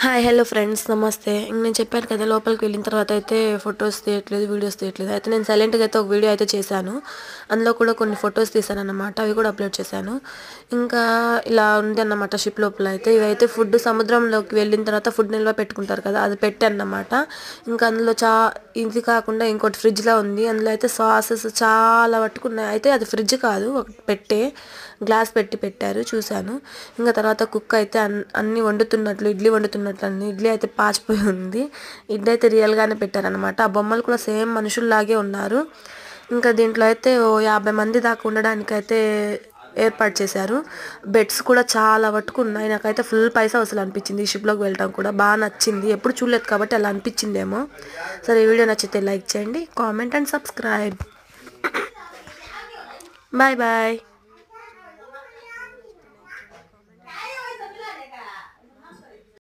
Hi hello friends నమస్తే. నేను చెప్పాను కదా లోపలికి వెళ్ళిన తర్వాత అయితే ఫొటోస్ తీయట్లేదు, వీడియోస్ తీయట్లేదు. అయితే నేను సైలెంట్గా అయితే ఒక వీడియో అయితే చేశాను. అందులో కూడా కొన్ని ఫొటోస్ తీసాను అన్నమాట. అవి కూడా అప్లోడ్ చేశాను. ఇంకా ఇలా ఉంది అన్నమాట షిప్ లోపల అయితే. ఇవైతే ఫుడ్ సముద్రంలోకి వెళ్ళిన తర్వాత ఫుడ్ నిల్వ పెట్టుకుంటారు కదా, అది పెట్టాను అన్నమాట. ఇంకా అందులో ఇది కాకుండా ఇంకోటి ఫ్రిడ్జ్లో ఉంది. అందులో అయితే సాసెస్ చాలా పట్టుకున్నాయి. అయితే అది ఫ్రిడ్జ్ కాదు, ఒక గ్లాస్ పెట్టారు చూశాను. ఇంకా తర్వాత కుక్ అయితే అన్ని వండుతున్నట్లు, ఇడ్లీ వండుతున్నట్లు అన్ని ఇడ్లీ అయితే పాచిపోయి ఉంది. ఇడ్లీ అయితే రియల్గానే పెట్టారనమాట. ఆ బొమ్మలు కూడా సేమ్ మనుషుల్లాగే ఉన్నారు. ఇంకా దీంట్లో అయితే 50 మంది దాకా ఉండడానికైతే ఏర్పాటు చేశారు. బెడ్స్ కూడా చాలా పట్టుకున్నాయి. నాకైతే ఫుల్ పైసా వసూలు అనిపించింది. ఈ షిప్లోకి వెళ్ళటం కూడా బాగా నచ్చింది. ఎప్పుడు చూడలేదు కాబట్టి అలా అనిపించిందేమో. సరే, ఈ వీడియో నచ్చితే లైక్ చేయండి, comment and subscribe. Bye bye.